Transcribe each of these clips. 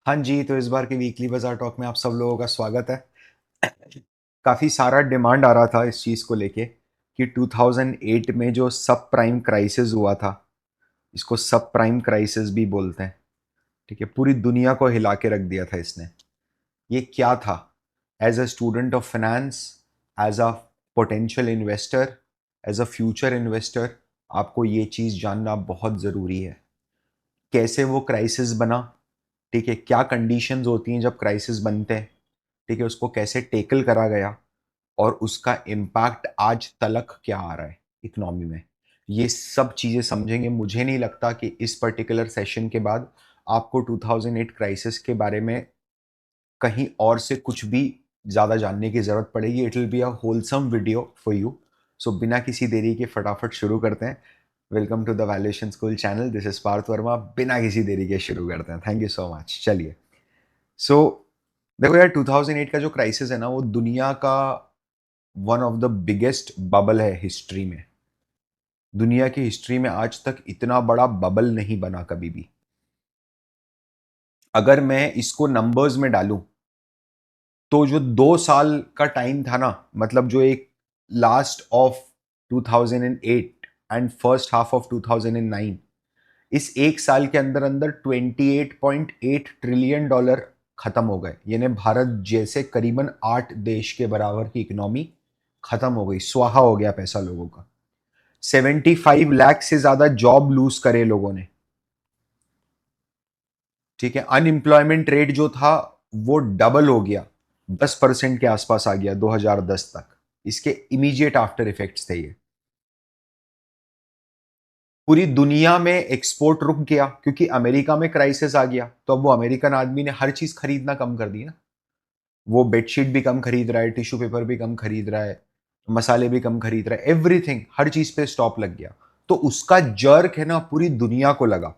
हाँ जी, तो इस बार के वीकली बाज़ार टॉक में आप सब लोगों का स्वागत है। काफ़ी सारा डिमांड आ रहा था इस चीज़ को लेके कि 2008 में जो सब प्राइम क्राइसिस हुआ था, इसको सब प्राइम क्राइसिस भी बोलते हैं, ठीक है? पूरी दुनिया को हिला के रख दिया था इसने। ये क्या था? As a student of finance, as a potential investor, as a future investor, आपको ये चीज़ जानना बहुत ज़रूरी है। कैसे वो क्राइसिस बना, ठीक है? क्या कंडीशंस होती हैं जब क्राइसिस बनते हैं, ठीक है? उसको कैसे टेकल करा गया और उसका इम्पैक्ट आज तलक क्या आ रहा है इकोनॉमी में। ये सब चीज़ें समझेंगे। मुझे नहीं लगता कि इस पर्टिकुलर सेशन के बाद आपको 2008 क्राइसिस के बारे में कहीं और से कुछ भी ज़्यादा जानने की ज़रूरत पड़ेगी। It will be a wholesome video for you. So बिना किसी देरी के फटाफट शुरू करते हैं। Welcome to the valuation school channel. This is Parth Verma. बिना किसी देरी के शुरू करते हैं। Thank you so much. चलिए। सो देखो यार, 2008 का जो क्राइसिस है ना, वो दुनिया का one of the biggest bubble है हिस्ट्री में। दुनिया की हिस्ट्री में आज तक इतना बड़ा बबल नहीं बना कभी भी। अगर मैं इसको नंबर्स में डालूं तो जो 2 साल का टाइम था ना, मतलब जो एक last of 2008 and first half of 2009, इस एक साल के अंदर अंदर 28.8 ट्रिलियन डॉलर खत्म हो गए। यानी भारत जैसे करीबन 8 देश के बराबर की इकोनॉमी खत्म हो गई, स्वाहा हो गया पैसा लोगों का। 75 लाख से ज्यादा जॉब लूज करे लोगों ने, ठीक है? अनएम्प्लॉयमेंट रेट जो था वो डबल हो गया, 10% के आसपास आ गया 2010 तक। इसके इमीडिएट आफ्टर इफेक्ट्स थे ये। पूरी दुनिया में एक्सपोर्ट रुक गया क्योंकि अमेरिका में क्राइसिस आ गया, तो अब वो अमेरिकन आदमी ने हर चीज खरीदना कम कर दी ना। वो बेडशीट भी कम खरीद रहा है, टिश्यू पेपर भी कम खरीद रहा है, मसाले भी कम खरीद रहा है, एवरीथिंग, हर चीज पे स्टॉप लग गया। तो उसका जर्क है ना पूरी दुनिया को लगा।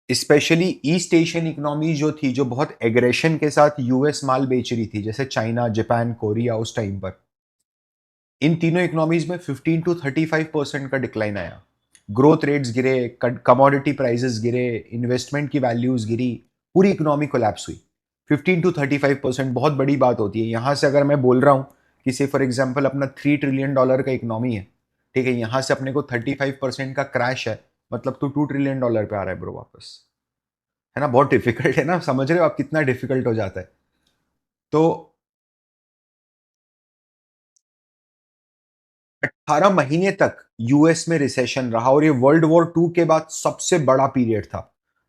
स्पेशली ईस्ट एशियन इकोनॉमी जो थी, जो बहुत एग्रेशन के साथ यूएस माल बेच रही थी, जैसे चाइना, जापान, कोरिया, उस टाइम पर इन तीनों इकोनॉमीज में 15 to 35% का डिक्लाइन आया। ग्रोथ रेट्स गिरे, कमोडिटी प्राइसेस गिरे, इन्वेस्टमेंट की वैल्यूज गिरी, पूरी इकोनॉमी कोलैप्स हुई। 15 to 35% बहुत बड़ी बात होती है। यहां से अगर मैं बोल रहा हूं कि से फॉर एग्जाम्पल अपना $3 ट्रिलियन का इकोनॉमी है, ठीक है, यहां से अपने को 35% का क्रैश है, मतलब तो $2 ट्रिलियन पे आ रहा है ब्रो वापस। है ना? बहुत डिफिकल्ट है ना, समझ रहे हो आप कितना डिफिकल्ट हो जाता है? तो 18 महीने तक यूएस में रिसेशन रहा और ये वर्ल्ड वॉर 2 के बाद सबसे बड़ा पीरियड था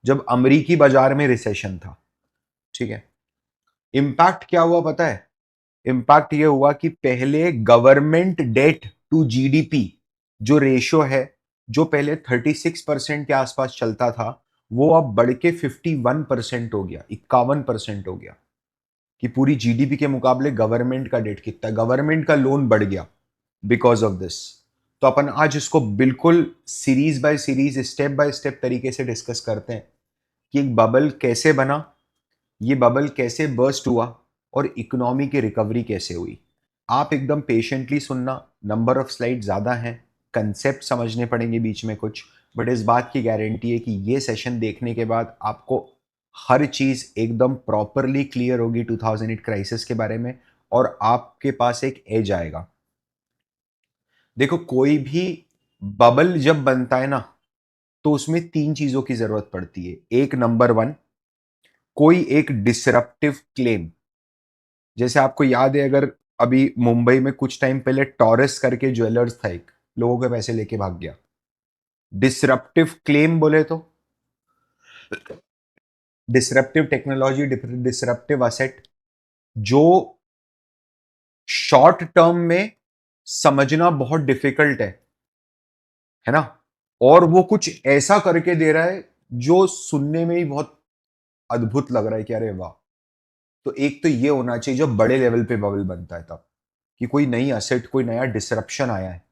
जब अमेरिकी बाजार में रिसेशन था, ठीक है? इंपैक्ट क्या हुआ पता है? इंपैक्ट ये हुआ कि पहले गवर्नमेंट डेट टू जीडीपी जो रेशियो है, जो पहले 36% के आसपास चलता था, वो अब बढ़ के 51% हो गया, 51% हो गया। कि पूरी जीडीपी के मुकाबले गवर्नमेंट का डेट कितना, गवर्नमेंट का लोन बढ़ गया बिकॉज ऑफ दिस। तो अपन आज इसको बिल्कुल series by series, step by step तरीके से डिस्कस करते हैं कि एक बबल कैसे बना, ये बबल कैसे बर्स्ट हुआ और इकोनॉमी की रिकवरी कैसे हुई। आप एकदम पेशेंटली सुनना। नंबर ऑफ स्लाइड ज्यादा हैं, कंसेप्ट समझने पड़ेंगे बीच में कुछ, बट इस बात की गारंटी है कि ये सेशन देखने के बाद आपको हर चीज एकदम प्रॉपरली क्लियर होगी 2008 क्राइसिस के बारे में, और आपके पास एक एज आएगा। देखो, कोई भी बबल जब बनता है ना, तो उसमें 3 चीजों की जरूरत पड़ती है। एक, नंबर 1, कोई एक डिसरप्टिव क्लेम। जैसे आपको याद है, अगर अभी मुंबई में कुछ टाइम पहले टॉरस करके ज्वेलर्स था एक, लोगों के पैसे लेके भाग गया। डिसरप्टिव क्लेम बोले तो डिसरप्टिव टेक्नोलॉजी, डिसरप्टिव असेट, जो शॉर्ट टर्म में समझना बहुत डिफिकल्ट है ना? और वो कुछ ऐसा करके दे रहा है जो सुनने में ही बहुत अद्भुत लग रहा है कि अरे वाह। तो एक तो ये होना चाहिए जो बड़े लेवल पे बबल बनता है तब, कि कोई नई असेट, कोई नया डिसरप्शन आया है।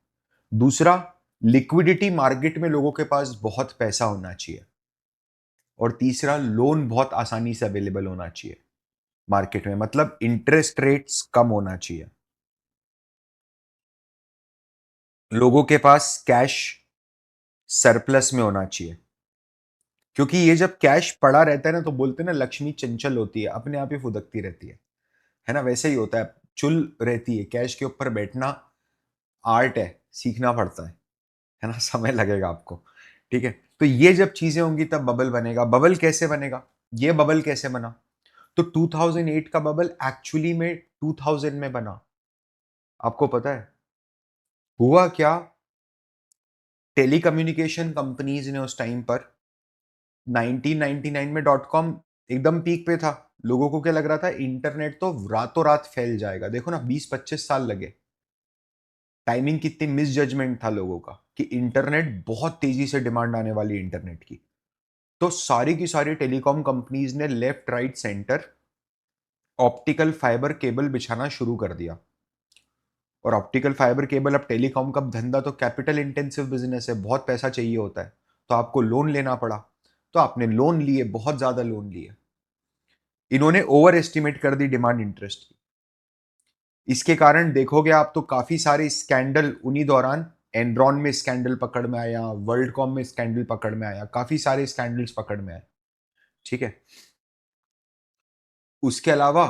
दूसरा, लिक्विडिटी, मार्केट में लोगों के पास बहुत पैसा होना चाहिए। और तीसरा, लोन बहुत आसानी से अवेलेबल होना चाहिए मार्केट में, मतलब इंटरेस्ट रेट्स कम होना चाहिए, लोगों के पास कैश सरप्लस में होना चाहिए। क्योंकि ये जब कैश पड़ा रहता है ना, तो बोलते हैं ना, लक्ष्मी चंचल होती है, अपने आप ही फुदकती रहती है ना? वैसे ही होता है, चुल रहती है। कैश के ऊपर बैठना आर्ट है, सीखना पड़ता है ना? समय लगेगा आपको, ठीक है? तो ये जब चीजें होंगी तब बबल बनेगा। बबल कैसे बनेगा? ये बबल कैसे बना? तो 2008 का बबल एक्चुअली में 2000 में बना। आपको पता है हुआ क्या? टेलीकम्युनिकेशन कंपनीज ने उस टाइम पर 1999 में डॉट कॉम एकदम पीक पे था। लोगों को क्या लग रहा था? इंटरनेट तो रातों रात फैल जाएगा। देखो ना, 20-25 साल लगे। टाइमिंग कितनी मिस जजमेंट था लोगों का कि इंटरनेट बहुत तेजी से डिमांड आने वाली है इंटरनेट की। तो सारी की सारी टेलीकॉम कंपनीज ने left right centre optical fibre cable बिछाना शुरू कर दिया। और ऑप्टिकल फाइबर केबल, अब टेलीकॉम का धंधा तो कैपिटल इंटेंसिव बिजनेस है, बहुत पैसा चाहिए होता है। तो आपको लोन लेना पड़ा। तो आपने लोन लिए, बहुत ज्यादा लोन लिए। इन्होंने ओवर एस्टिमेट कर दी डिमांड इंटरेस्ट की। इसके कारण देखोगे आप तो काफी सारे स्कैंडल उन्हीं दौरान, एनरॉन में स्कैंडल पकड़ में आया, वर्ल्डकॉम में स्कैंडल पकड़ में आया, काफी सारे स्कैंडल्स पकड़ में आए। ठीक है। उसके अलावा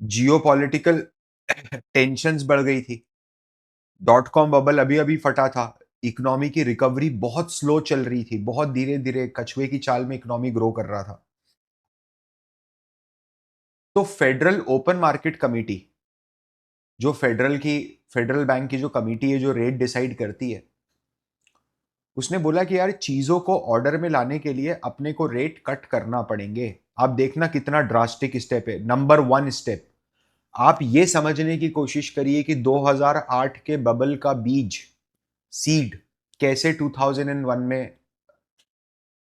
जियो पॉलिटिकल टेंशंस बढ़ गई थी। डॉट कॉम बबल अभी अभी फटा था। इकोनॉमी की रिकवरी बहुत स्लो चल रही थी, बहुत धीरे धीरे कछुए की चाल में इकोनॉमी ग्रो कर रहा था। तो फेडरल ओपन मार्केट कमेटी, जो फेडरल बैंक की जो कमेटी है जो रेट डिसाइड करती है, उसने बोला कि यार चीजों को ऑर्डर में लाने के लिए अपने को रेट कट करना पड़ेंगे। आप देखना कितना ड्रास्टिक स्टेप है। नंबर वन स्टेप, आप ये समझने की कोशिश करिए कि 2008 के बबल का बीज, सीड, कैसे 2001 में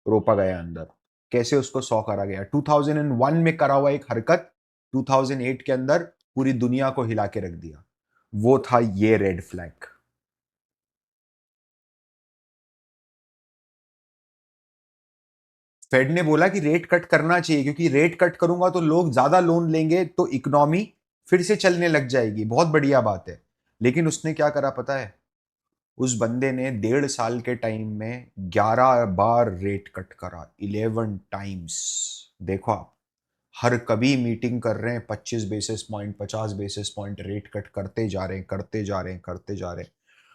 रोपा गया अंदर, कैसे उसको 100 करा गया। 2001 में करा हुआ एक हरकत 2008 के अंदर पूरी दुनिया को हिला के रख दिया। वो था ये रेड फ्लैग। फेड ने बोला कि रेट कट करना चाहिए, क्योंकि रेट कट करूंगा तो लोग ज्यादा लोन लेंगे, तो इकोनॉमी फिर से चलने लग जाएगी। बहुत बढ़िया बात है। लेकिन उसने क्या करा पता है? उस बंदे ने 1.5 साल के टाइम में 11 बार रेट कट करा, 11 टाइम्स। देखो आप, हर कभी मीटिंग कर रहे हैं, 25 basis point, 50 basis point rate cut करते जा रहे हैं, करते जा रहे हैं, करते जा रहे हैं।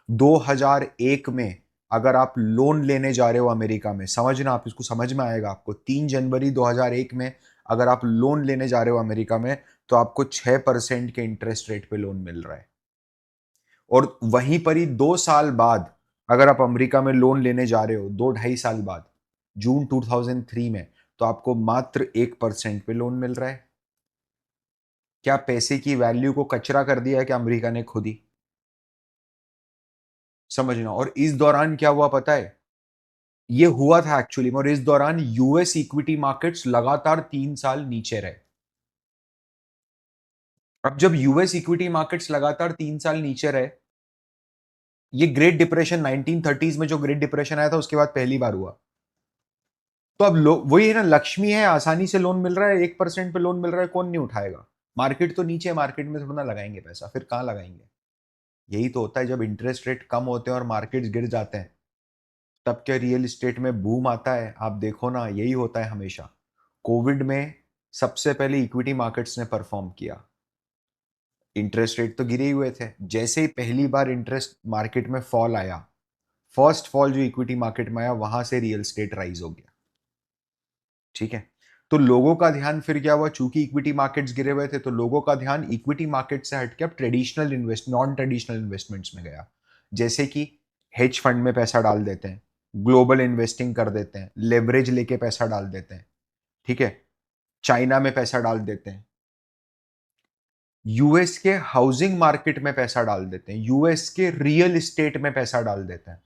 2001 में अगर आप लोन लेने जा रहे हो अमेरिका में, समझना, आप इसको समझ में आएगा आपको, 3 जनवरी 2001 में अगर आप लोन लेने जा रहे हो अमेरिका में, तो आपको 6% के इंटरेस्ट रेट पे लोन मिल रहा है। और वहीं पर ही 2 साल बाद अगर आप अमेरिका में लोन लेने जा रहे हो, 2-2.5 साल बाद, जून 2003 में, तो आपको मात्र 1% पे लोन मिल रहा है। क्या पैसे की वैल्यू को कचरा कर दिया है क्या अमेरिका ने खुद ही? समझना। और इस दौरान क्या हुआ पता है? ये हुआ था एक्चुअली में, और इस दौरान यूएस इक्विटी मार्केट्स लगातार 3 साल नीचे रहे। अब जब यूएस इक्विटी मार्केट्स लगातार 3 साल नीचे रहे, ये ग्रेट डिप्रेशन 1930s में जो ग्रेट डिप्रेशन आया था, उसके बाद पहली बार हुआ। तो अब लोग, वही है ना, लक्ष्मी है, आसानी से लोन मिल रहा है, 1% पे लोन मिल रहा है, कौन नहीं उठाएगा? मार्केट तो नीचे, मार्केट में थोड़ा ना लगाएंगे पैसा, फिर कहां लगाएंगे? यही तो होता है जब इंटरेस्ट रेट कम होते हैं और मार्केट्स गिर जाते हैं, तब क्या रियल एस्टेट में बूम आता है। आप देखो ना, यही होता है हमेशा। कोविड में सबसे पहले इक्विटी मार्केट्स ने परफॉर्म किया। इंटरेस्ट रेट तो गिरे ही हुए थे, जैसे ही पहली बार इंटरेस्ट मार्केट में फॉल आया, फर्स्ट फॉल जो इक्विटी मार्केट में आया, वहां से रियल एस्टेट राइज हो गया। ठीक है। तो लोगों का ध्यान फिर क्या हुआ? चूंकि इक्विटी मार्केट्स गिरे हुए थे, तो लोगों का ध्यान इक्विटी मार्केट से हटके अब traditional invest non traditional investments में गया। जैसे कि हेज फंड में पैसा डाल देते हैं, ग्लोबल इन्वेस्टिंग कर देते हैं, लेवरेज लेके पैसा डाल देते हैं। ठीक है। चाइना में पैसा डाल देते हैं, यूएस के हाउसिंग मार्केट में पैसा डाल देते हैं, यूएस के रियल एस्टेट में पैसा डाल देते हैं।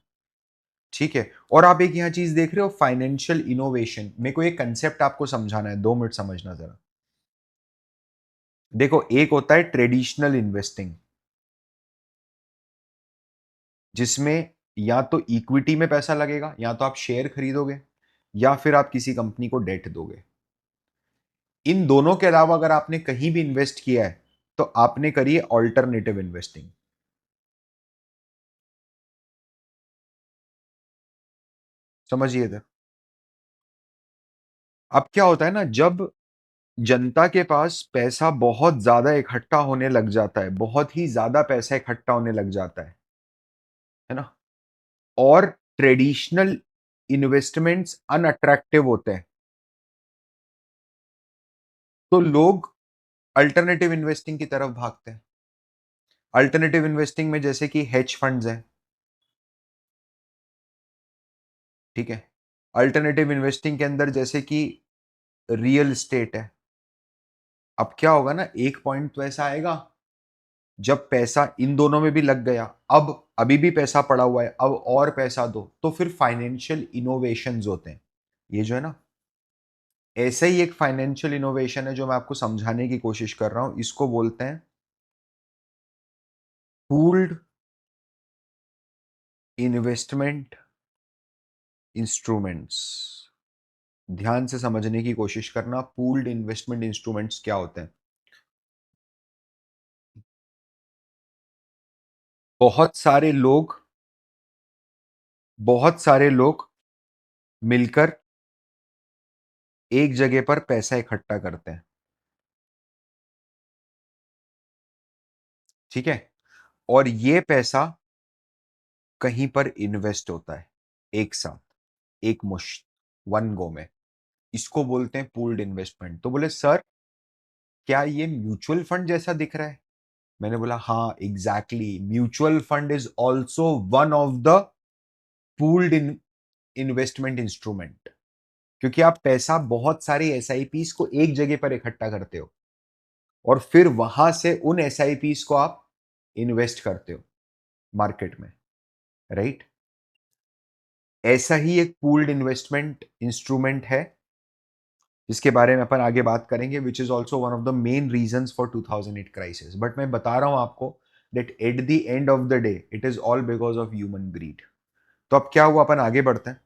ठीक है। और आप एक यहां चीज देख रहे हो, फाइनेंशियल इनोवेशन। मेरे को एक कंसेप्ट आपको समझाना है, 2 मिनट समझना जरा। देखो, एक होता है ट्रेडिशनल इन्वेस्टिंग, जिसमें या तो इक्विटी में पैसा लगेगा, या तो आप शेयर खरीदोगे, या फिर आप किसी कंपनी को डेट दोगे। इन दोनों के अलावा अगर आपने कहीं भी इन्वेस्ट किया है, तो आपने करी है ऑल्टरनेटिव इन्वेस्टिंग। समझिए था। अब क्या होता है ना, जब जनता के पास पैसा बहुत ज्यादा इकट्ठा होने लग जाता है, बहुत ही ज्यादा पैसा इकट्ठा होने लग जाता है ना, और ट्रेडिशनल इन्वेस्टमेंट्स अनअट्रैक्टिव होते हैं, तो लोग अल्टरनेटिव इन्वेस्टिंग की तरफ भागते हैं। अल्टरनेटिव इन्वेस्टिंग में जैसे कि हेज फंड्स हैं, ठीक है। अल्टरनेटिव इन्वेस्टिंग के अंदर जैसे कि रियल एस्टेट है। अब क्या होगा ना, एक पॉइंट तो ऐसा आएगा जब पैसा इन दोनों में भी लग गया, अब अभी भी पैसा पड़ा हुआ है, अब और पैसा दो, तो फिर फाइनेंशियल इनोवेशंस होते हैं। ये जो है ना, ऐसे ही एक फाइनेंशियल इनोवेशन है जो मैं आपको समझाने की कोशिश कर रहा हूं, इसको बोलते हैं पूल्ड इन्वेस्टमेंट इंस्ट्रूमेंट्स। ध्यान से समझने की कोशिश करना, पूल्ड इन्वेस्टमेंट इंस्ट्रूमेंट्स क्या होते हैं। बहुत सारे लोग बहुत सारे लोग मिलकर एक जगह पर पैसा इकट्ठा करते हैं, ठीक है, और ये पैसा कहीं पर इन्वेस्ट होता है एक साथ, एक मुश्त, वन गो में। इसको बोलते हैं पूल्ड इन्वेस्टमेंट। तो बोले सर, क्या ये म्यूचुअल फंड जैसा दिख रहा है? मैंने बोला हाँ, exactly, mutual fund is also one of the pooled investment instrument, क्योंकि आप पैसा बहुत सारे एसआईपीस को एक जगह पर इकट्ठा करते हो और फिर वहां से उन एसआईपीस को आप इन्वेस्ट करते हो मार्केट में, राइट। ऐसा ही एक पूल्ड इन्वेस्टमेंट इंस्ट्रूमेंट है जिसके बारे में अपन आगे बात करेंगे, which is also one of the main reasons for 2008 crisis. But मैं बता रहा हूं आपको that at the end of the day it is all because of human greed. तो अब क्या हुआ, अपन आगे बढ़ते हैं।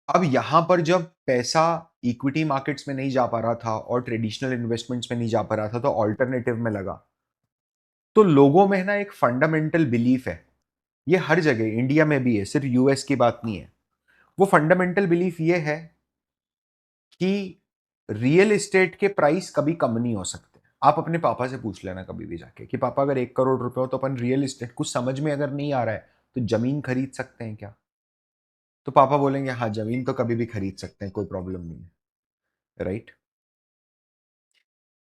अब यहां पर जब पैसा इक्विटी मार्केट्स में नहीं जा पा रहा था और ट्रेडिशनल इन्वेस्टमेंट्स में नहीं जा पा रहा था, तो ऑल्टरनेटिव में लगा। तो लोगों में ना एक फंडामेंटल बिलीफ है, ये हर जगह, इंडिया में भी है, सिर्फ यूएस की बात नहीं है। वो फंडामेंटल बिलीफ ये है कि रियल एस्टेट के प्राइस कभी कम नहीं हो सकते। आप अपने पापा से पूछ लेना कभी भी जाके कि पापा, अगर 1 करोड़ रुपए हो तो अपन रियल एस्टेट, कुछ समझ में अगर नहीं आ रहा है, तो जमीन खरीद सकते हैं क्या? तो पापा बोलेंगे हाँ, जमीन तो कभी भी खरीद सकते हैं, कोई प्रॉब्लम नहीं है, राइट।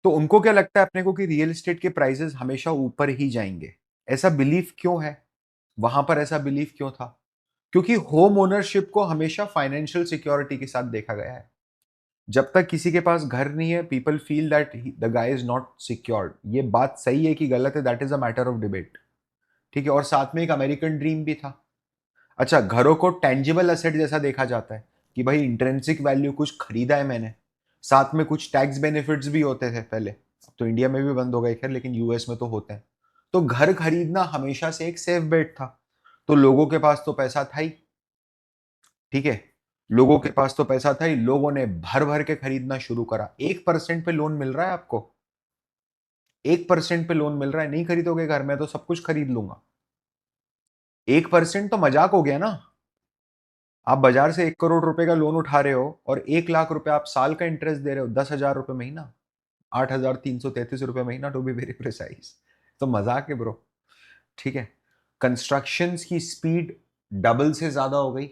तो उनको क्या लगता है अपने को कि रियल एस्टेट के प्राइसेस हमेशा ऊपर ही जाएंगे। ऐसा बिलीफ क्यों है? वहां पर ऐसा बिलीफ क्यों था? क्योंकि होम ओनरशिप को हमेशा फाइनेंशियल सिक्योरिटी के साथ देखा गया है। जब तक किसी के पास घर नहीं है, people feel that the guy is not secured. ये बात सही है कि गलत है, that is a matter of debate, ठीक है। और साथ में एक अमेरिकन ड्रीम भी था। अच्छा, घरों को टेंजिबल असेट जैसा देखा जाता है कि भाई इंट्रिंसिक वैल्यू, कुछ खरीदा है मैंने, साथ में कुछ टैक्स बेनिफिट्स भी होते थे पहले। अब तो इंडिया में भी बंद हो गए खैर, लेकिन यूएस में तो होते हैं। तो घर खरीदना हमेशा से एक सेफ बेट था। तो लोगों के पास तो पैसा था ही, ठीक है, लोगों के पास तो पैसा था ही, लोगों ने भर भर के खरीदना शुरू करा। 1% पे लोन मिल रहा है आपको, 1% पे लोन मिल रहा है। नहीं खरीदोगे घर में तो सब कुछ खरीद लूंगा। 1% तो मजाक हो गया ना। आप बाजार से 1 करोड़ रुपए का लोन उठा रहे हो और 1 लाख रुपए आप साल का इंटरेस्ट दे रहे हो, 10,000 रुपए महीना, 8,333 रुपए महीना, टू बी वेरी प्रिसाइज। तो मजाक है ब्रो, ठीक है। कंस्ट्रक्शन की स्पीड डबल से ज्यादा हो गई।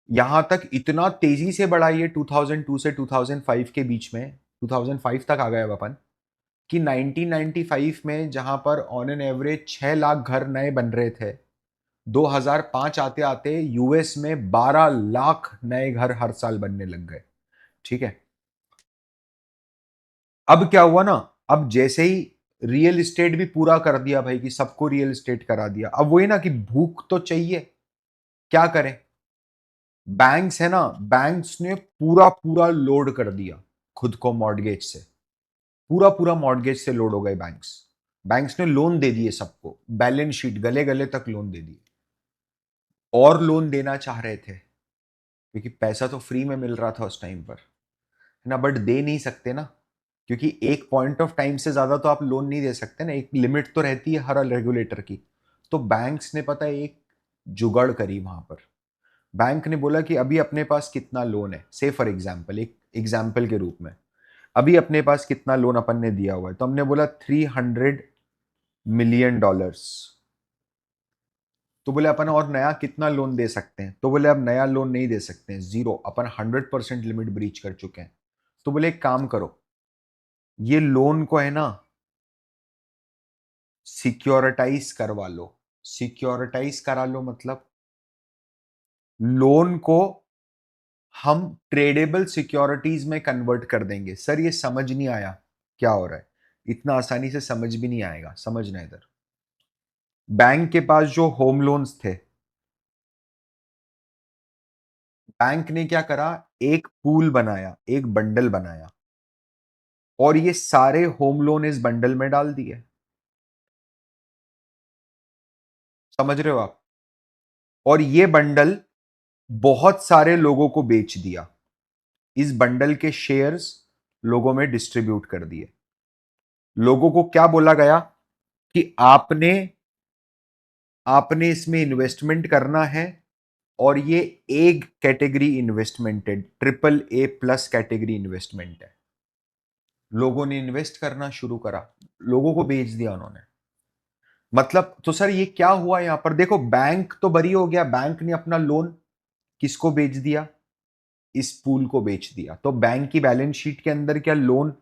यहां तक इतना तेजी से बढ़ा ये 2002 से 2005 के बीच में, 2005 तक आ गए अब अपन, कि 1995 में जहां पर ऑन एन एवरेज 6 लाख घर नए बन रहे थे, 2005 आते आते यूएस में 12 लाख नए घर हर साल बनने लग गए, ठीक है। अब क्या हुआ ना, अब जैसे ही रियल एस्टेट भी पूरा कर दिया भाई, कि सबको रियल एस्टेट करा दिया, अब वही ना कि भूख तो चाहिए, क्या करें? बैंक्स है ना, बैंक्स ने पूरा पूरा लोड कर दिया खुद को मॉर्गेज से, पूरा पूरा मॉर्गेज से लोड हो गए बैंक्स। बैंक्स ने लोन दे दिए सबको, बैलेंस शीट गले गले तक लोन दे दिए। और लोन देना चाह रहे थे क्योंकि पैसा तो फ्री में मिल रहा था उस टाइम पर, है ना, बट दे नहीं सकते ना, क्योंकि एक पॉइंट ऑफ टाइम से ज्यादा तो आप लोन नहीं दे सकते ना, एक लिमिट तो रहती है हर रेगुलेटर की। तो बैंक्स ने पता है एक जुगाड़ करी वहां पर। बैंक ने बोला कि अभी अपने पास कितना लोन है, से फॉर एग्जाम्पल, एक एग्जाम्पल के रूप में, अभी अपने पास कितना लोन अपन ने दिया हुआ है, तो हमने बोला $300 मिलियन। तो बोले अपन और नया कितना लोन दे सकते हैं, तो बोले अब नया लोन नहीं दे सकते हैं, जीरो, अपन 100% लिमिट ब्रीच कर चुके हैं। तो बोले एक काम करो, ये लोन को है ना सिक्योरिटाइज करवा लो। सिक्योरिटाइज करा लो मतलब लोन को हम ट्रेडेबल सिक्योरिटीज में कन्वर्ट कर देंगे। सर ये समझ नहीं आया क्या हो रहा है, इतना आसानी से समझ भी नहीं आएगा, समझना इधर। बैंक के पास जो होम लोन्स थे, बैंक ने क्या करा, एक पूल बनाया, एक बंडल बनाया, और ये सारे होम लोन इस बंडल में डाल दिए। समझ रहे हो आप? और ये बंडल बहुत सारे लोगों को बेच दिया, इस बंडल के शेयर्स लोगों में डिस्ट्रीब्यूट कर दिए। लोगों को क्या बोला गया कि आपने आपने इसमें इन्वेस्टमेंट करना है, और ये एक कैटेगरी इन्वेस्टमेंट है, AAA+ कैटेगरी इन्वेस्टमेंट है। लोगों ने इन्वेस्ट करना शुरू करा, लोगों को बेच दिया उन्होंने। मतलब तो सर ये क्या हुआ यहां पर, देखो बैंक तो बरी हो गया, बैंक ने अपना लोन किसको बेच दिया, इस पूल को बेच दिया। तो बैंक की बैलेंस शीट के अंदर क्या लोन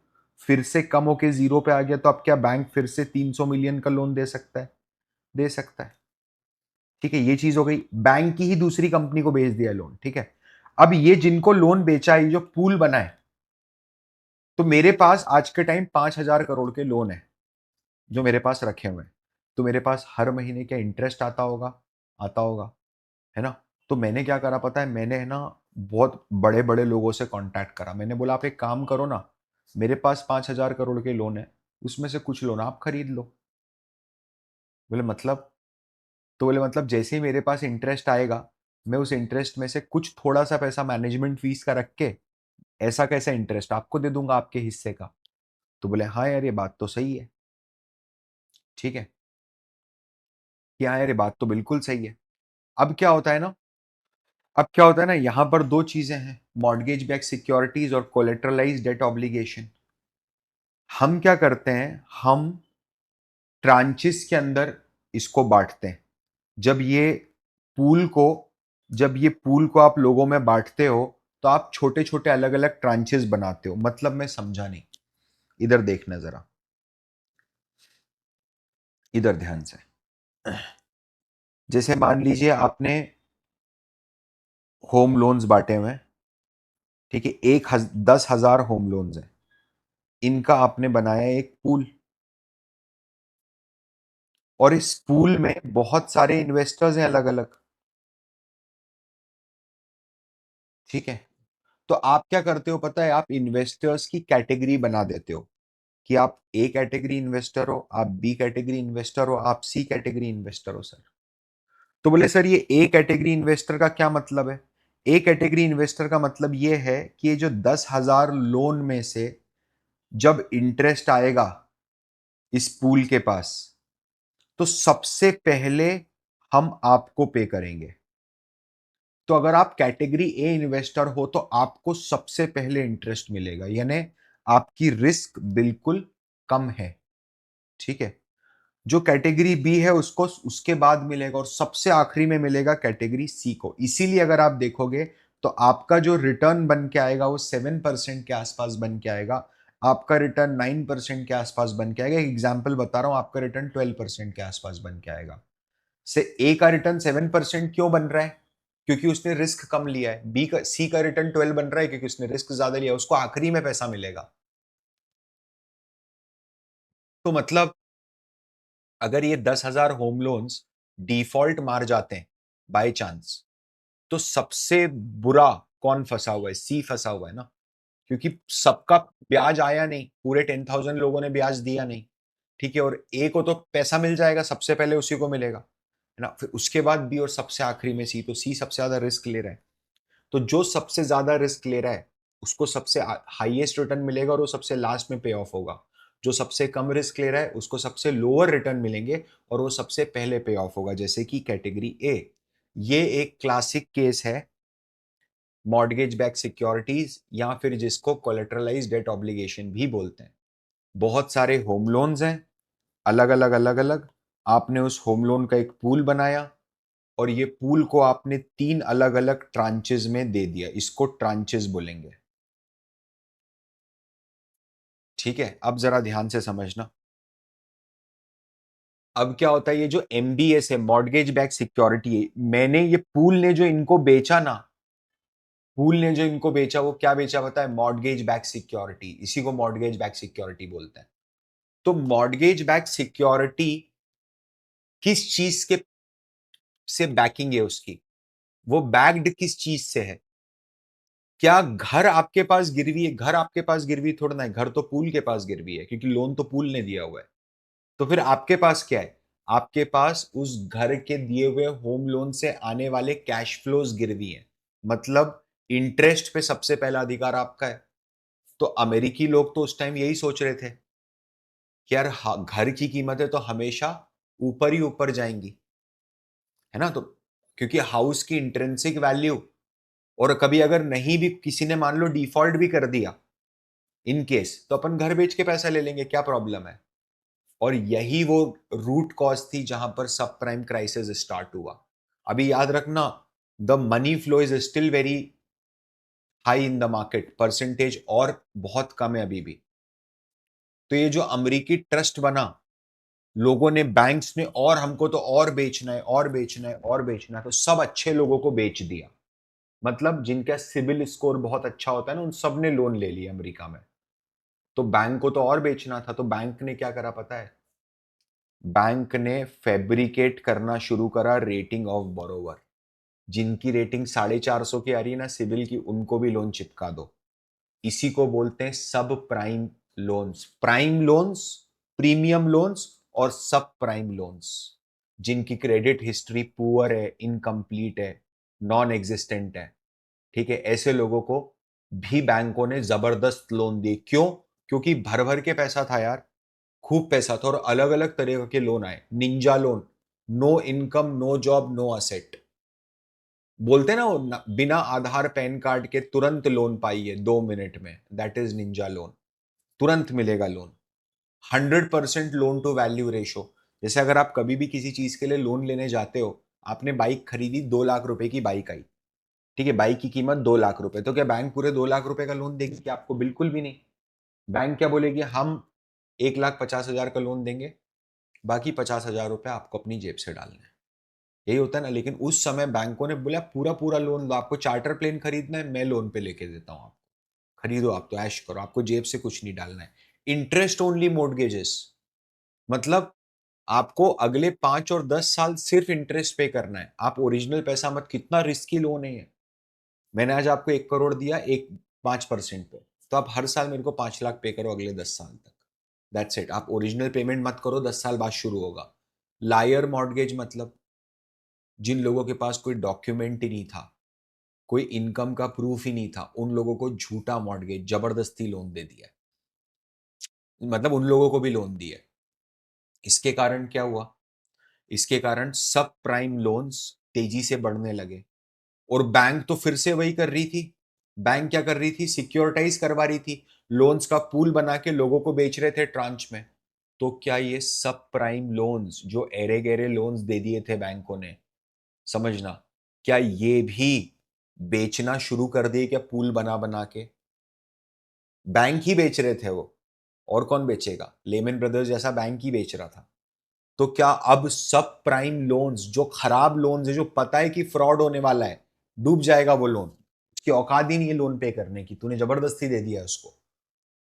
फिर से कम होके जीरो पे आ गया? तो अब क्या बैंक फिर से 300 मिलियन का लोन दे सकता है? दे सकता है। ठीक है, ये चीज हो गई, बैंक की ही दूसरी कंपनी को बेच दिया लोन। ठीक है, अब ये जिनको लोन बेचा है, ये जो पूल बना है, तो मेरे पास आज के टाइम 5,000 करोड़ के लोन है जो मेरे पास रखे हुए हैं। तो मेरे पास हर महीने क्या इंटरेस्ट आता होगा? आता होगा, है ना? तो मैंने क्या करा पता है, मैंने है ना बहुत बड़े बड़े लोगों से कांटेक्ट करा। मैंने बोला आप एक काम करो ना, मेरे पास 5,000 करोड़ के लोन है, उसमें से कुछ लोन आप खरीद लो। बोले मतलब? तो बोले मतलब जैसे ही मेरे पास इंटरेस्ट आएगा, मैं उस इंटरेस्ट में से कुछ थोड़ा सा पैसा मैनेजमेंट फीस का रख के ऐसा कैसा इंटरेस्ट आपको दे दूंगा आपके हिस्से का। तो बोले हाँ यार ये बात तो सही है। ठीक है, कि हाँ यार ये बात तो बिल्कुल सही है। अब क्या होता है ना, अब क्या होता है ना, यहां पर दो चीजें हैं, मॉर्गेज बैक सिक्योरिटीज और कोलेटरलाइज डेट ऑब्लिगेशन। हम क्या करते हैं, हम ट्रांचेस के अंदर इसको बांटते हैं। जब ये पूल को जब ये पूल को आप लोगों में बांटते हो, तो आप छोटे छोटे अलग अलग ट्रांचेस बनाते हो। मतलब मैं समझा नहीं, इधर देखना जरा, इधर ध्यान से। जैसे मान लीजिए आपने होम लोन्स बांटे हुए हैं, ठीक है, 10,000 होम लोन्स हैं, इनका आपने बनाया एक पूल, और इस पूल में बहुत सारे इन्वेस्टर्स हैं अलग अलग। ठीक है, तो आप क्या करते हो पता है, आप इन्वेस्टर्स की कैटेगरी बना देते हो कि आप ए कैटेगरी इन्वेस्टर हो, आप बी कैटेगरी इन्वेस्टर हो, आप सी कैटेगरी इन्वेस्टर हो सर। तो बोले सर ये ए कैटेगरी इन्वेस्टर का क्या मतलब है? ए कैटेगरी इन्वेस्टर का मतलब ये है कि ये जो 10,000 लोन में से जब इंटरेस्ट आएगा इस पूल के पास, तो सबसे पहले हम आपको पे करेंगे। तो अगर आप कैटेगरी ए इन्वेस्टर हो तो आपको सबसे पहले इंटरेस्ट मिलेगा, यानी आपकी रिस्क बिल्कुल कम है। ठीक है, जो कैटेगरी बी है उसको उसके बाद मिलेगा, और सबसे आखिरी में मिलेगा कैटेगरी सी को। इसीलिए अगर आप देखोगे तो आपका जो रिटर्न बन के आएगा वो 7% के आसपास बन के आएगा, आपका रिटर्न 9% के आसपास बन के आएगा। एक एग्जाम्पल बता रहा हूं, आपका रिटर्न 12% के आसपास बन के आएगा। से ए का रिटर्न 7% क्यों बन रहा है? क्योंकि उसने रिस्क कम लिया है। सी का रिटर्न 12 बन रहा है क्योंकि उसने रिस्क ज्यादा लिया, उसको आखिरी में पैसा मिलेगा। तो मतलब अगर ये 10,000 होम लोन्स डिफॉल्ट मार जाते हैं बाय चांस, तो सबसे बुरा कौन फंसा हुआ है? सी फंसा हुआ है ना, क्योंकि सबका ब्याज आया नहीं, पूरे 10,000 लोगों ने ब्याज दिया नहीं। ठीक है, और ए को तो पैसा मिल जाएगा, सबसे पहले उसी को मिलेगा, है ना, फिर उसके बाद बी, और सबसे आखिरी में सी। तो सी सबसे ज्यादा रिस्क ले रहा है। तो जो सबसे ज्यादा रिस्क ले रहा है उसको सबसे हाईएस्ट रिटर्न मिलेगा, और वो सबसे लास्ट में पे ऑफ होगा। जो सबसे कम रिस्क ले रहा है उसको सबसे लोअर रिटर्न मिलेंगे, और वो सबसे पहले पे ऑफ होगा, जैसे कि कैटेगरी ए। ये एक क्लासिक केस है मॉर्गेज बैक सिक्योरिटीज, या फिर जिसको कोलेटरलाइज डेट ऑब्लिगेशन भी बोलते हैं। बहुत सारे होम लोन्स हैं, अलग अलग अलग अलग। आपने उस होम लोन का एक पूल बनाया और ये पूल को आपने 3 अलग अलग ट्रांचेस में दे दिया, इसको ट्रांचेस बोलेंगे। ठीक है, अब जरा ध्यान से समझना। अब क्या होता है, ये जो एमबीएस है, मॉर्गेज बैक सिक्योरिटी है, मैंने ये पूल ने जो इनको बेचा ना, पूल ने जो इनको बेचा वो क्या बेचा पता है? Mortgage back security. इसी को मॉर्गेज बैक सिक्योरिटी बोलते हैं। तो मॉर्गेज बैक सिक्योरिटी किस चीज के से बैकिंग है उसकी? वो बैक्ड किस चीज से है? क्या घर आपके पास गिरवी है? घर आपके पास गिरवी थोड़ा ना है, घर तो पूल के पास गिरवी है, क्योंकि लोन तो पूल ने दिया हुआ है। तो फिर आपके पास क्या है? आपके पास उस घर के दिए हुए होम लोन से आने वाले कैश फ्लोज गिरवी है। मतलब इंटरेस्ट पे सबसे पहला अधिकार आपका है। तो अमेरिकी लोग तो उस टाइम यही सोच रहे थे कि यार घर की कीमतें तो हमेशा ऊपर ही ऊपर जाएंगी, है ना? तो क्योंकि हाउस की इंट्रिंसिक वैल्यू, और कभी अगर नहीं भी किसी ने मान लो डिफॉल्ट भी कर दिया इन केस, तो अपन घर बेच के पैसा ले लेंगे, क्या प्रॉब्लम है? और यही वो रूट कॉज थी जहां पर सब प्राइम क्राइसिस स्टार्ट हुआ। अभी याद रखना, the money flow is still very high in the market, percentage और बहुत कम है अभी भी। तो ये जो अमेरिकी ट्रस्ट बना, लोगों ने, बैंक्स ने, और हमको तो और बेचना है और बेचना है और बेचना है, तो सब अच्छे लोगों को बेच दिया। मतलब जिनका सिबिल स्कोर बहुत अच्छा होता है ना, उन सब ने लोन ले लिया अमेरिका में। तो बैंक को तो और बेचना था, तो बैंक ने क्या करा पता है? बैंक ने फैब्रिकेट करना शुरू करा रेटिंग ऑफ बोरोवर। जिनकी रेटिंग 450 की आ रही है ना सिबिल की, उनको भी लोन चिपका दो। इसी को बोलते हैं सब prime loans. Prime loans, premium loans और सब प्राइम लोन्स। जिनकी क्रेडिट हिस्ट्री पुअर है, इनकम्प्लीट है, नॉन एग्जिस्टेंट है, ठीक है, ऐसे लोगों को भी बैंकों ने जबरदस्त लोन दिए। क्यों? क्योंकि भर भर के पैसा था यार, खूब पैसा था, और अलग अलग तरह के लोन आए। Ninja loan, no income no job no asset, बोलते ना वो बिना आधार पैन कार्ड के तुरंत लोन पाइए 2 मिनट में, दैट इज निंजा लोन। तुरंत मिलेगा loan. 100% loan to value ratio. जैसे अगर आप कभी भी किसी चीज के लिए लोन लेने जाते हो, आपने बाइक खरीदी, 2 लाख रुपए की बाइक आई, ठीक है, बाइक की कीमत 2 लाख रुपए, तो क्या बैंक पूरे 2 लाख रुपए का लोन देगी क्या आपको? बिल्कुल भी नहीं। बैंक क्या बोलेगी? हम 1,50,000 का लोन देंगे, बाकी 50,000 रुपए आपको अपनी जेब से डालना है। यही होता है ना। लेकिन उस समय बैंकों ने बोला पूरा पूरा लोन दो, आपको चार्टर प्लेन खरीदना है, मैं लोन पे लेके देता हूं आपको, खरीदो, आप तो ऐश करो, आपको जेब से कुछ नहीं डालना है। इंटरेस्ट ओनली मोर्टगेजेस, मतलब आपको अगले 5 और 10 साल सिर्फ इंटरेस्ट पे करना है, आप ओरिजिनल पैसा मत। कितना रिस्की लोन है ये। मैंने आज आपको 1 करोड़ दिया, एक 5% पे, तो आप हर साल मेरे को 5 लाख पे करो अगले 10 साल तक। That's it. आप ओरिजिनल पेमेंट मत करो, 10 साल बाद शुरू होगा। लायर मॉर्गेज मतलब जिन लोगों के पास कोई डॉक्यूमेंट ही नहीं था, कोई इनकम का प्रूफ ही नहीं था, उन लोगों को झूठा मॉर्गेज, जबरदस्ती लोन दे दिया। मतलब उन लोगों को भी लोन दिया। इसके कारण क्या हुआ? इसके कारण सब प्राइम लोन्स तेजी से बढ़ने लगे। और बैंक तो फिर से वही कर रही थी। बैंक क्या कर रही थी? सिक्योरिटाइज करवा रही थी, लोन्स का पूल बना के लोगों को बेच रहे थे ट्रांच में। तो क्या ये सब प्राइम लोन्स जो एरे गेरे लोन्स दे दिए थे बैंकों ने, समझना, क्या ये भी बेचना शुरू कर दिए क्या? पूल बना बना के बैंक ही बेच रहे थे वो, और कौन बेचेगा? लेमन ब्रदर्स जैसा बैंक ही बेच रहा था। तो क्या अब सब प्राइम लोन्स, जो खराब लोन्स है, जो पता है कि फ्रॉड होने वाला है, डूब जाएगा वो लोन, उसकी औकात ही नहीं है लोन पे करने की, तूने जबरदस्ती दे दिया उसको,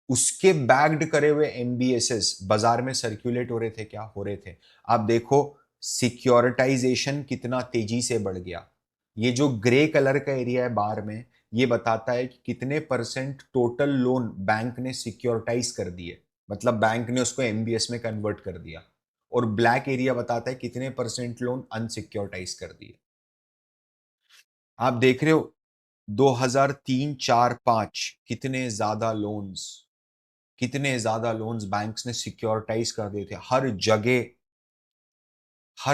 उसके बैक्ड करे हुए एमबीएसएस बाजार में सर्कुलेट हो रहे थे? क्या हो रहे थे? आप देखो सिक्योरिटाइजेशन कितना तेजी से बढ़ गया। ये जो ग्रे कलर का एरिया है बार में, ये बताता है कि कितने परसेंट टोटल लोन बैंक ने सिक्योरिटाइज कर दिए, मतलब बैंक ने उसको एमबीएस में कन्वर्ट कर दिया। और ब्लैक एरिया बताता है कितने परसेंट लोन अनसिक्योरिटाइज कर दिए। आप देख रहे हो 2003 4 5 कितने ज्यादा लोन्स बैंक्स ने सिक्योरिटाइज कर दिए थे। हर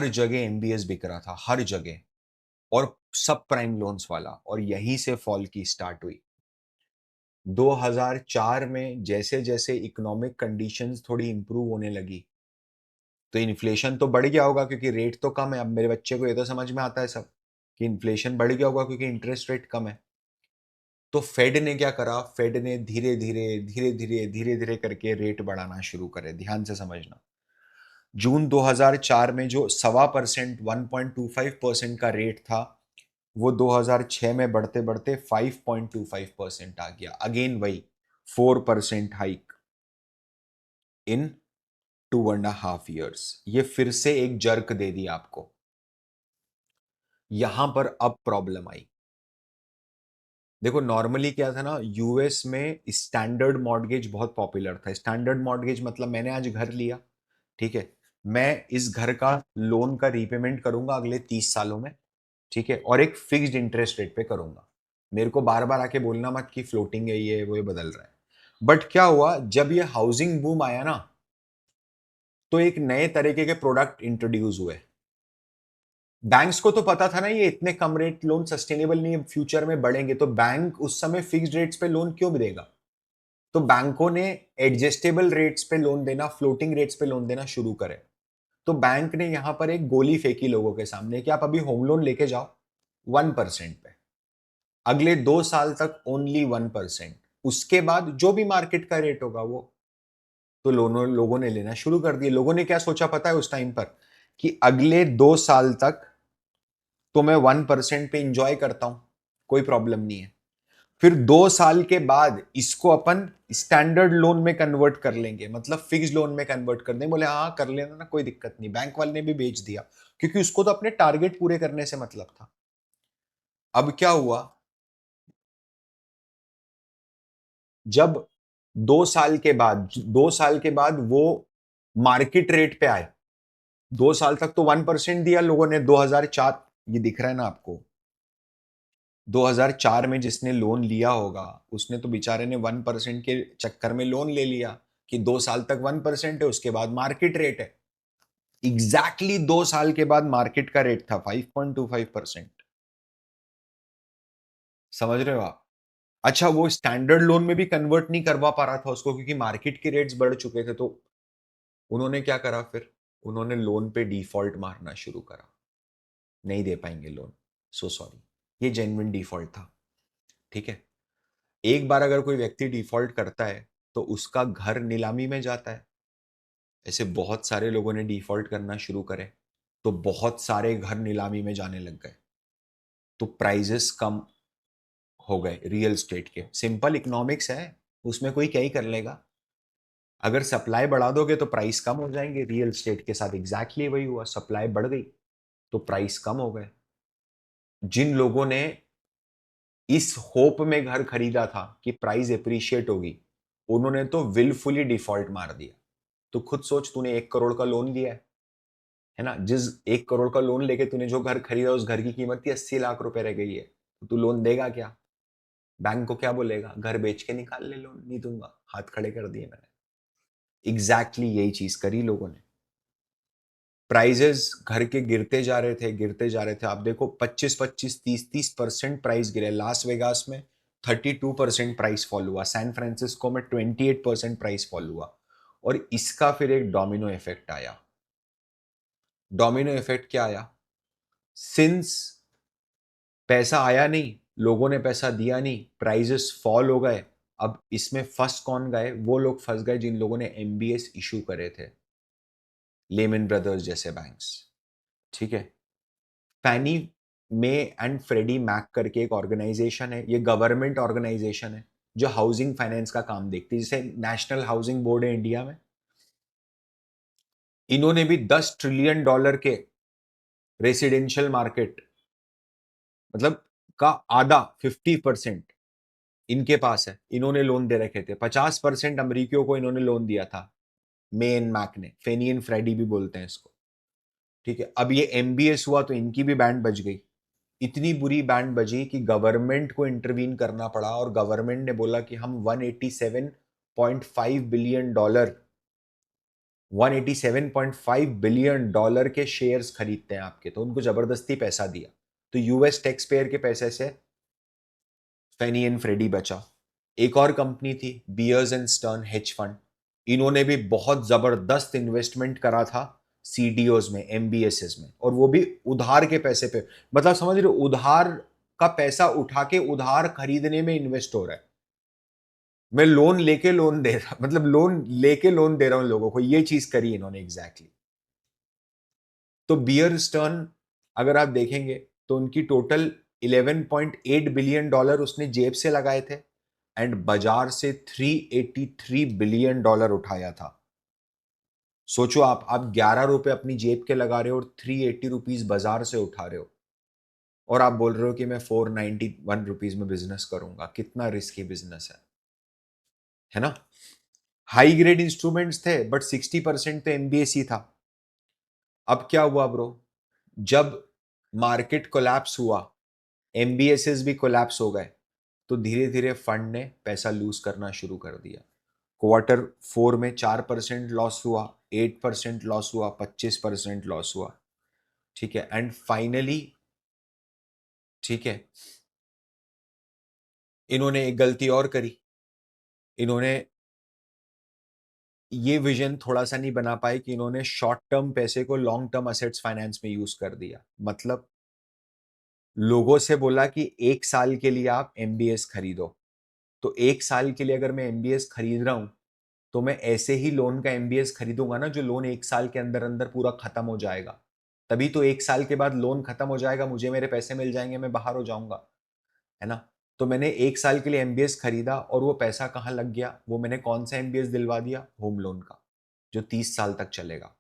जगह एमबीएस बिक रहा था, हर जगह। और सब प्राइम लोन्स वाला, और यहीं से फॉल की स्टार्ट हुई। 2004 में जैसे जैसे इकोनॉमिक कंडीशंस थोड़ी इंप्रूव होने लगी, तो इन्फ्लेशन तो बढ़ गया होगा क्योंकि रेट तो कम है। अब मेरे बच्चे को ये तो समझ में आता है सब कि इन्फ्लेशन बढ़ गया होगा क्योंकि इंटरेस्ट रेट कम है। तो फेड ने क्या करा, फेड ने धीरे धीरे धीरे धीरे धीरे धीरे करके रेट बढ़ाना शुरू करे। ध्यान से समझना, जून 2004 में जो 1.25%, 1.25% का रेट था, वो 2006 में बढ़ते बढ़ते 5.25% आ गया। अगेन वही 4% हाइक इन 2.5 years। ये फिर से एक जर्क दे दिया आपको। यहां पर अब प्रॉब्लम आई। देखो नॉर्मली क्या था ना, यूएस में स्टैंडर्ड मॉर्गेज बहुत पॉपुलर था। स्टैंडर्ड मॉर्गेज मतलब मैंने आज घर लिया, ठीक है, मैं इस घर का लोन का रीपेमेंट करूंगा अगले 30 सालों में, ठीक है, और एक फिक्स्ड इंटरेस्ट रेट पे करूंगा। मेरे को बार बार आके बोलना मत कि फ्लोटिंग है ये वो, ये बदल रहा है। बट क्या हुआ, जब ये हाउसिंग बूम आया ना, तो एक नए तरीके के प्रोडक्ट इंट्रोड्यूस हुए। बैंक्स को तो पता था ना ये इतने कम रेट लोन सस्टेनेबल नहीं है, फ्यूचर में बढ़ेंगे, तो बैंक उस समय फिक्स्ड रेट्स पे लोन क्यों भी देगा। तो बैंकों ने एडजस्टेबल रेट्स पे लोन देना, फ्लोटिंग रेट्स पे लोन देना शुरू करे। तो बैंक ने यहां पर एक गोली फेंकी लोगों के सामने कि आप अभी होम लोन लेके जाओ 1% पे, अगले 2 साल तक ओनली 1%। उसके बाद जो भी मार्केट का रेट होगा वो, तो लोगों ने लेना शुरू कर दिए। लोगों ने क्या सोचा पता है उस टाइम पर, कि अगले 2 साल तक तो मैं 1% पे इंजॉय करता हूं, कोई प्रॉब्लम नहीं है। फिर 2 साल के बाद इसको अपन स्टैंडर्ड लोन में कन्वर्ट कर लेंगे, मतलब फिक्स लोन में कन्वर्ट कर देंगे। बोले हाँ कर लेना ना, कोई दिक्कत नहीं। बैंक वाले ने भी बेच दिया क्योंकि उसको तो अपने टारगेट पूरे करने से मतलब था। अब क्या हुआ, जब 2 साल के बाद वो मार्केट रेट पे आए, 2 साल तक तो 1% दिया लोगों ने। 2004, ये दिख रहा है ना आपको, 2004 में जिसने लोन लिया होगा उसने तो बेचारे ने 1% के चक्कर में लोन ले लिया कि 2 साल तक 1% है, उसके बाद मार्केट रेट है। एग्जैक्टली 2 साल के बाद मार्केट का रेट था 5.25%। समझ रहे हो आप। अच्छा, वो स्टैंडर्ड लोन में भी कन्वर्ट नहीं करवा पा रहा था उसको क्योंकि मार्केट के रेट्स बढ़ चुके थे। तो उन्होंने क्या करा फिर, उन्होंने लोन पे डिफॉल्ट मारना शुरू करा। नहीं दे पाएंगे लोन, सो सॉरी। ये जेन्युइन डिफॉल्ट था, ठीक है। एक बार अगर कोई व्यक्ति डिफॉल्ट करता है तो उसका घर नीलामी में जाता है। ऐसे बहुत सारे लोगों ने डिफॉल्ट करना शुरू करे, तो बहुत सारे घर नीलामी में जाने लग गए, तो प्राइजेस कम हो गए रियल स्टेट के। सिंपल इकोनॉमिक्स है, उसमें कोई क्या ही कर लेगा। अगर सप्लाई बढ़ा दोगे तो प्राइस कम हो जाएंगे। रियल स्टेट के साथ एग्जैक्टली वही हुआ, सप्लाई बढ़ गई तो प्राइस कम हो गए। जिन लोगों ने इस होप में घर खरीदा था कि प्राइस एप्रिशिएट होगी, उन्होंने तो विलफुली डिफॉल्ट मार दिया। तो खुद सोच, तूने 1 करोड़ का लोन लिया है ना, जिस 1 करोड़ का लोन लेके तूने जो घर खरीदा उस घर की कीमत ही 80 लाख रुपए रह गई है, तो तू लोन देगा क्या। बैंक को क्या बोलेगा, घर बेच के निकाल ले, लोन नहीं दूंगा, हाथ खड़े कर दिए मैंने। यही चीज करी लोगों ने। प्राइजेस घर के गिरते जा रहे थे, गिरते जा रहे थे। आप देखो 25-25, 30-30% प्राइस गिरे। लास वेगास में 32% प्राइस फॉल हुआ, सैन फ्रांसिस्को में 28% प्राइस फॉल हुआ। और इसका फिर एक डोमिनो इफेक्ट आया। डोमिनो इफेक्ट क्या आया, सिंस पैसा आया नहीं, लोगों ने पैसा दिया नहीं, प्राइजेस फॉल हो गए। अब इसमें फंस कौन गए, वो लोग फंस गए जिन लोगों ने एमबीएस इशू करे थे, लेमन ब्रदर्स जैसे बैंक्स, ठीक है। फैनी मे एंड फ्रेडी मैक करके एक ऑर्गेनाइजेशन है, ये गवर्नमेंट ऑर्गेनाइजेशन है जो हाउसिंग फाइनेंस का काम देखती है, जैसे नेशनल हाउसिंग बोर्ड है इंडिया में। इन्होंने भी $10 ट्रिलियन के रेसिडेंशियल मार्केट, मतलब का आधा 50% इनके पास है। इन्होंने लोन दे रखे थे, 50% अमरीकियों को इन्होंने लोन दिया था, मे एंड मैक ने, फेनी एंड फ्रेडी भी बोलते हैं इसको, ठीक है। अब ये एमबीएस हुआ तो इनकी भी बैंड बज गई। इतनी बुरी बैंड बजी कि गवर्नमेंट को इंटरवीन करना पड़ा, और गवर्नमेंट ने बोला कि हम 187.5 बिलियन डॉलर के शेयर्स खरीदते हैं आपके। तो उनको जबरदस्ती पैसा दिया। तो यूएस टैक्स पेयर के पैसे से फैनी एंड फ्रेडी बचा। एक और कंपनी थी Bears and Stearns hedge fund, इन्होंने भी बहुत जबरदस्त इन्वेस्टमेंट करा था सीडीओज में, एमबीएसएस में, और वो भी उधार के पैसे पे। मतलब समझ रहे हो, उधार का पैसा उठा के उधार खरीदने में इन्वेस्ट हो रहा है। मैं लोन लेके लोन दे रहा, मतलब लोन लेके लोन दे रहा हूं लोगों को, ये चीज करी इन्होंने एग्जैक्टली। तो बियर स्टर्न अगर आप देखेंगे तो उनकी टोटल 11.8 बिलियन डॉलर उसने जेब से लगाए थे, एंड बाजार से 383 बिलियन डॉलर उठाया था। सोचो आप 11 रुपए अपनी जेब के लगा रहे हो और 380 रुपीज बाजार से उठा रहे हो, और आप बोल रहे हो कि मैं 491 रुपीज में बिजनेस करूंगा। कितना रिस्की बिजनेस है ना। हाई ग्रेड इंस्ट्रूमेंट्स थे बट 60% तो एमबीएसी था। अब क्या हुआ ब्रो, जब मार्केट कोलैप्स हुआ, एमबीएसएस भी कोलैप्स हो गए, तो धीरे धीरे फंड ने पैसा लूज करना शुरू कर दिया। Q4 में 4% लॉस हुआ, 8% लॉस हुआ, 25% लॉस हुआ। ठीक है, एंड फाइनली, ठीक है, इन्होंने एक गलती और करी। इन्होंने ये विजन थोड़ा सा नहीं बना पाए कि इन्होंने शॉर्ट टर्म पैसे को लॉन्ग टर्म असेट्स फाइनेंस में यूज कर दिया। मतलब लोगों से बोला कि 1 साल के लिए आप एमबीएस खरीदो, तो 1 साल के लिए अगर मैं एमबीएस खरीद रहा हूं, तो मैं ऐसे ही लोन का एमबीएस खरीदूंगा ना जो लोन 1 साल के अंदर अंदर पूरा खत्म हो जाएगा। तभी तो 1 साल के बाद लोन खत्म हो जाएगा, मुझे मेरे पैसे मिल जाएंगे, मैं बाहर हो जाऊंगा, है ना। तो मैंने 1 साल के लिए एमबीएस खरीदा, और वो पैसा कहाँ लग गया, वो मैंने कौन सा एमबीएस दिलवा दिया, होम लोन का, जो 30 साल तक चलेगा।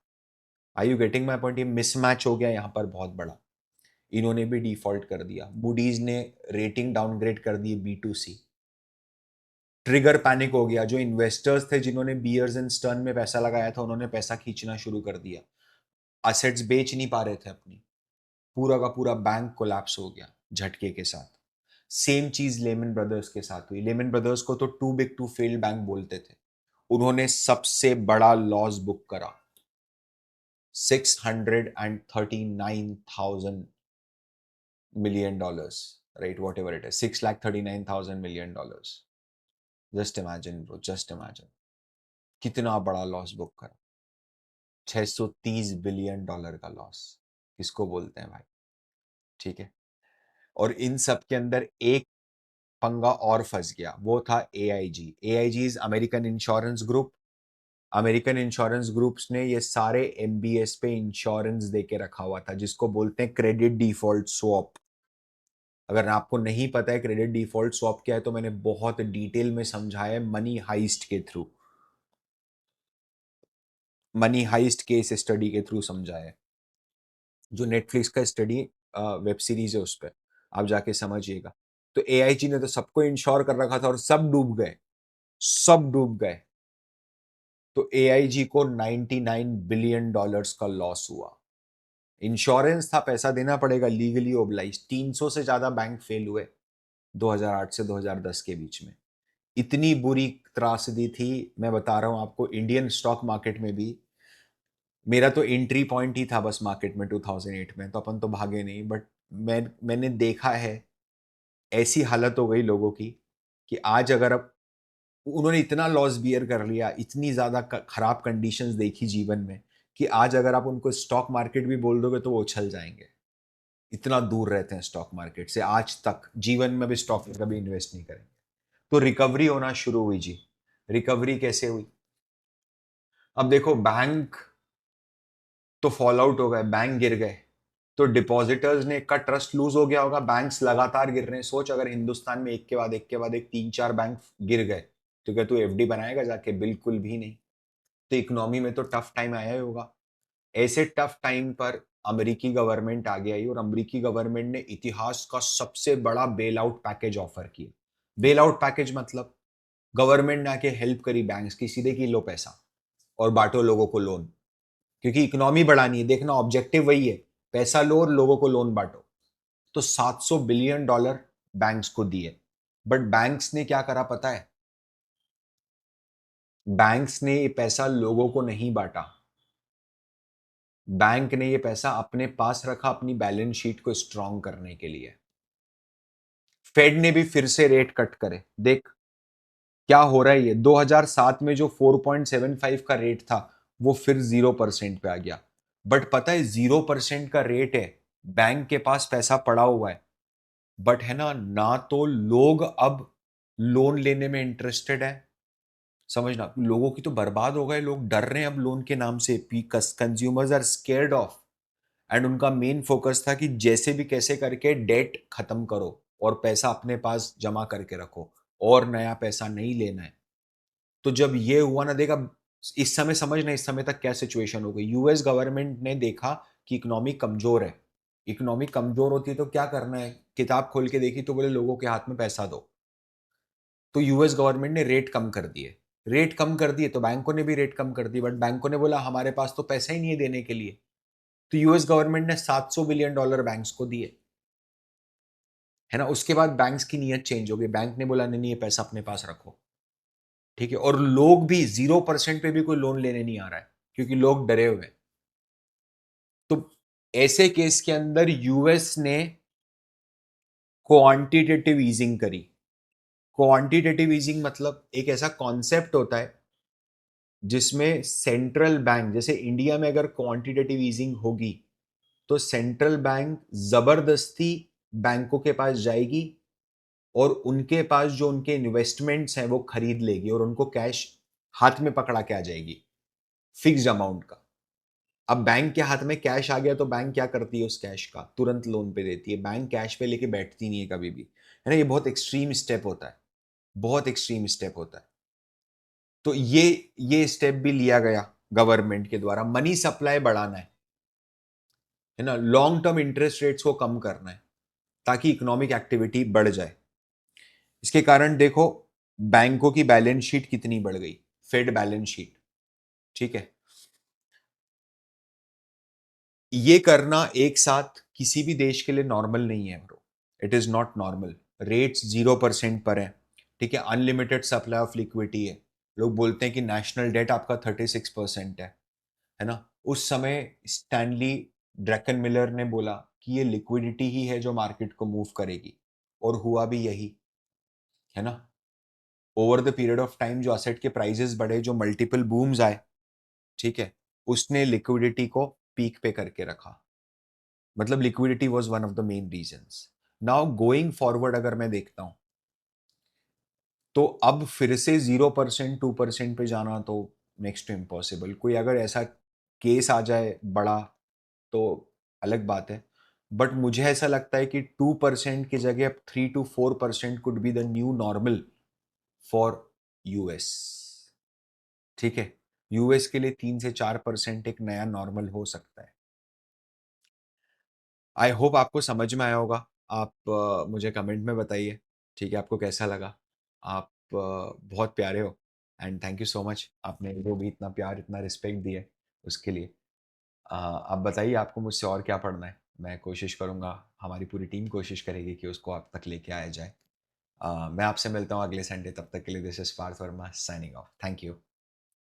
आई यू गेटिंग माई पॉइंट। ये मिसमैच हो गया यहाँ पर बहुत बड़ा। इन्होंने भी डिफॉल्ट कर दिया, मूडीज ने रेटिंग डाउनग्रेड कर दी B2C। ट्रिगर पैनिक हो गया, जो इन्वेस्टर्स थे जिन्होंने बियर्स एंड स्टर्न में पैसा लगाया था, उन्होंने पैसा खींचना शुरू कर दिया, असेट्स बेच नहीं पा रहे थे अपनी, पूरा का पूरा बैंक कोलैप्स हो गया झटके के साथ। सेम चीज लेमन ब्रदर्स के साथ हुई। लेमन ब्रदर्स को तो too big to fail bank बोलते थे। उन्होंने सबसे बड़ा लॉस बुक करा, 639,000 million dollars, right, whatever it is, 639,000 million dollars। Just imagine bro, just imagine कितना बड़ा लॉस बुक करा। 630 बिलियन डॉलर का लॉस किसको बोलते हैं भाई। ठीक है, और इन सब के अंदर एक पंगा और फंस गया, वो था AIG। AIG is American insurance group. American insurance groups ने ये सारे एमबीएस पे इंश्योरेंस दे के रखा हुआ था, जिसको बोलते हैं क्रेडिट डिफॉल्ट स्वैप। अगर आपको नहीं पता है क्रेडिट डिफॉल्ट स्वैप क्या है, तो मैंने बहुत डिटेल में समझाया है मनी हाइस्ट के through, Money Heist case study के थ्रू समझाया है, जो नेटफ्लिक्स का स्टडी वेब सीरीज है, उस पर आप जाके समझिएगा। तो एआईजी ने तो सबको इंश्योर कर रखा था और सब डूब गए, सब डूब गए। तो एआईजी को 99 बिलियन डॉलर्स का लॉस हुआ। इंश्योरेंस था, पैसा देना पड़ेगा, लीगली ओब्लाइज। 300 से ज्यादा बैंक फेल हुए 2008 से 2010 के बीच में। इतनी बुरी त्रासदी थी, मैं बता रहा हूं आपको, इंडियन स्टॉक मार्केट में भी। मेरा तो एंट्री पॉइंट ही था बस मार्केट में 2008 में, तो अपन तो भागे नहीं, बट मैंने देखा है ऐसी हालत हो गई लोगों की कि आज अगर अब उन्होंने इतना लॉस बियर कर लिया, इतनी ज्यादा खराब कंडीशंस देखी जीवन में, कि आज अगर आप उनको स्टॉक मार्केट भी बोल दोगे तो वो उछल जाएंगे। इतना दूर रहते हैं स्टॉक मार्केट से, आज तक जीवन में भी स्टॉक में कभी इन्वेस्ट नहीं करेंगे। तो रिकवरी होना शुरू हुई जी। रिकवरी कैसे हुई, अब देखो, बैंक तो फॉल आउट हो गए, बैंक गिर गए, तो डिपॉजिटर्स ने का ट्रस्ट लूज हो गया होगा। बैंक्स लगातार गिर रहे हैं। सोच, अगर हिंदुस्तान में एक के बाद एक के बाद एक 3-4 बैंक गिर गए, तो क्या तू एफडी बनाएगा जाके? बिल्कुल भी नहीं। तो इकोनॉमी में तो टफ टाइम आया ही होगा। ऐसे टफ टाइम पर अमेरिकी गवर्नमेंट आगे आई, और अमेरिकी गवर्नमेंट ने इतिहास का सबसे बड़ा बेल आउट पैकेज ऑफर किया। बेल आउट पैकेज मतलब गवर्नमेंट ने आके हेल्प करी बैंक्स की, सीधे की लो पैसा और बांटो लोगों को लोन, क्योंकि इकोनॉमी बढ़ानी है। देखना, ऑब्जेक्टिव वही है, पैसा लो और लोगों को लोन बांटो। तो 700 बिलियन डॉलर बैंक्स को दिए। बट बैंक्स ने क्या करा पता है? बैंक्स ने ये पैसा लोगों को नहीं बांटा, बैंक ने ये पैसा अपने पास रखा अपनी बैलेंस शीट को स्ट्रांग करने के लिए। फेड ने भी फिर से रेट कट करे। देख क्या हो रहा है, ये 2007 में जो 4.75 का रेट था वो फिर 0% पे आ गया। बट पता है 0% का रेट है, बैंक के पास पैसा पड़ा हुआ है, बट है ना, ना तो लोग अब लोन लेने में इंटरेस्टेड है। समझना, लोगों की तो बर्बाद हो गए, लोग डर रहे हैं अब लोन के नाम से। Consumers are scared of. And उनका मेन फोकस था कि जैसे भी कैसे करके डेट खत्म करो और पैसा अपने पास जमा करके रखो, और नया पैसा नहीं लेना है। तो जब ये हुआ ना, देखा इस समय, समझना इस समय तक क्या सिचुएशन हो गई। यूएस गवर्नमेंट ने देखा कि इकोनॉमी कमजोर है। इकोनॉमी कमजोर होती है तो क्या करना है, किताब खोल के देखी तो बोले लोगों के हाथ में पैसा दो। तो यूएस गवर्नमेंट ने रेट कम कर दिए। रेट कम कर दिए तो बैंकों ने भी रेट कम कर दी, बट बैंकों ने बोला हमारे पास तो पैसा ही नहीं है देने के लिए। तो यूएस गवर्नमेंट ने $700 बिलियन बैंक्स को दिए, है ना। उसके बाद बैंक्स की नीयत चेंज हो गई, बैंक ने बोला नहीं नहीं, ये पैसा अपने पास रखो, ठीक है। और लोग भी 0% पे भी कोई लोन लेने नहीं आ रहा है, क्योंकि लोग डरे हुए हैं। तो ऐसे केस के अंदर यूएस ने क्वांटिटेटिव ईजिंग करी। क्वांटिटेटिव ईजिंग मतलब एक ऐसा कॉन्सेप्ट होता है जिसमें सेंट्रल बैंक, जैसे इंडिया में अगर क्वांटिटेटिव ईजिंग होगी तो सेंट्रल बैंक जबरदस्ती बैंकों के पास जाएगी और उनके पास जो उनके इन्वेस्टमेंट्स हैं वो खरीद लेगी और उनको कैश हाथ में पकड़ा के आ जाएगी, फिक्स्ड अमाउंट का। अब बैंक के हाथ में कैश आ गया तो बैंक क्या करती है, उस कैश का तुरंत लोन पे देती है। बैंक कैश पे लेके बैठती नहीं है कभी भी, है ना। ये बहुत एक्सट्रीम स्टेप होता है, बहुत एक्सट्रीम स्टेप होता है। तो ये स्टेप भी लिया गया गवर्नमेंट के द्वारा। मनी सप्लाई बढ़ाना है ना, लॉन्ग टर्म इंटरेस्ट रेट्स को कम करना है ताकि इकोनॉमिक एक्टिविटी बढ़ जाए। इसके कारण देखो बैंकों की बैलेंस शीट कितनी बढ़ गई, फेड बैलेंस शीट, ठीक है। ये करना एक साथ किसी भी देश के लिए नॉर्मल नहीं है bro, it is not normal. Rates 0% पर है, ठीक है। अनलिमिटेड सप्लाई ऑफ लिक्विडिटी है। लोग बोलते हैं कि नेशनल डेट आपका 36% है ना। उस समय स्टैनली ड्रैकन मिलर ने बोला कि ये लिक्विडिटी ही है जो मार्केट को मूव करेगी, और हुआ भी यही, है ना। Over the period of time जो असेट के प्राइसेस बढ़े, जो मल्टीपल बूम्स आए, ठीक है, उसने लिक्विडिटी को पीक पे करके रखा। मतलब liquidity was one of the main reasons. Now going forward अगर मैं देखता हूं तो अब फिर से 0% 2% पे जाना तो नेक्स्ट टू इम्पॉसिबल। कोई अगर ऐसा केस आ जाए बड़ा तो अलग बात है, बट मुझे ऐसा लगता है कि 2% की जगह अब 3 to 4% could be the new normal for US, ठीक है। यूएस के लिए 3 से 4% एक नया नॉर्मल हो सकता है। आई होप आपको समझ में आया होगा। आप मुझे कमेंट में बताइए, ठीक है, आपको कैसा लगा। आप बहुत प्यारे हो, and thank you so much, आपने जो भी इतना प्यार इतना रिस्पेक्ट दिया है उसके लिए। आप बताइए आपको मुझसे और क्या पढ़ना है, मैं कोशिश करूँगा, हमारी पूरी टीम कोशिश करेगी कि उसको आप तक लेके आया जाए। मैं आपसे मिलता हूँ अगले संडे, तब तक के लिए this is Parth Verma signing off. Thank you.